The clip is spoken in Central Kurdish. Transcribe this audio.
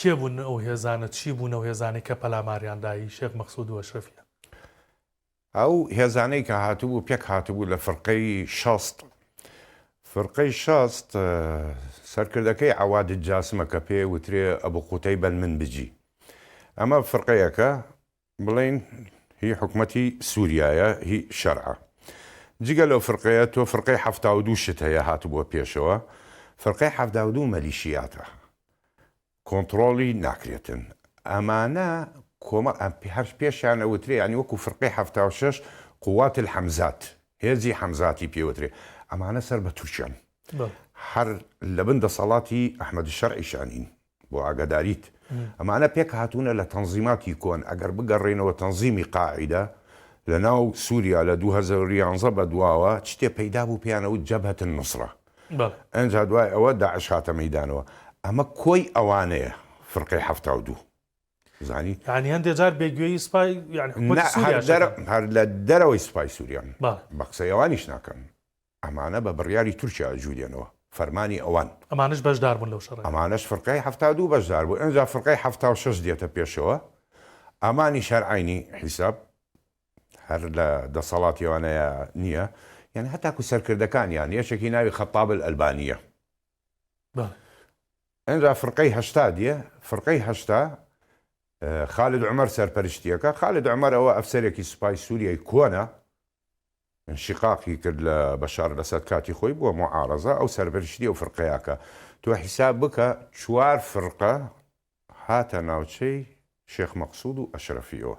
کێبوون ئەو هێزانە چی بوون ئەو هێزانەی کە پەلاماریاندایی شێخ مەقسوود و ئەشرەفیە؟ ئەو هێزانەی کە هاتوبوو پێک هاتوبوو لە فرقەی شەست. فرقەی شەست سەرکردەکەی عەوادت جاسمە کە پێ وترێ ئەبوو قوتەی بەن من بجی. ئەمە فرقەیەکە بڵین هی حکومەتی سووریایە هی شەرعە. جگە لەو فرقەیە تۆ فرقەی 72 شت هەیە هاتوبووە پێشەوە. فرقەی 72 مەلیشیاتە. کۆنتڕۆڵی ناکرێتن. ئەمانە کۆمەڵ هەر پێشیان ئەوترێ ینی وەکو فرقەی 76 قوات الحەمزات هێزی حەمزاتی پێوترێ. ئەمانە سەر بە تورکیان. هەر لە بن دەسەڵاتی ئەحمەد شەرعی شانین بۆ ئاگاداریت. ئەمانە پێک هاتوونە لە تەنزیماتی کۆن ئەگەر بگەڕێنەوە تەنزیمی قاعیدە لە ناو سووریا لە 2011 بە دواوە شتێ پەیدا بوو پێیانەوت جەبهەت النوسرە. ئەنجا دوای ئەوە داعش هاتە مەیدانەوە. ئەمە کۆی ئەوانەیە فرقەی 72 زانی یعنی هەندێک جار بێگوێیی سوپای هەر لە دەرەوەی سوپای سووریان بە قسەی ئەوانیش ناکەن. ئەمانە بە بڕیاری تورکیا جوودێنەوە فەرمانی ئەوان. ئەمانش بەشدار بوون لەو شەڕە. ئەمانش فرقەی 72 بەشدار بوو. ئەنجا فرقەی 76 دێتە پێشەوە. ئەمانی شەرعینی حیساب هەر لە دەسەڵاتیوانەیە نییە. یعنی هەتاکو سەرکردەکانیان یەشێکی ناوی خەتاب الئەلبانیە. ئەنجا فرقەی 80 دیە. فرقەی 80 خالد عومەر سەرپەرشتیەکە. خالد عومەر ئەوە ئەفسەرێکی سوپای سووریای کۆنە انشقاقی کرد لە بەشار لەسەد کاتی خۆی بووە معارەزە ئەو سەرپەرشتی و فرقەیەکە. تۆ حیساب بکە 4 فرقە هاتە ناوچەی شێخ مەقسوود و ئەشرەفیەوە.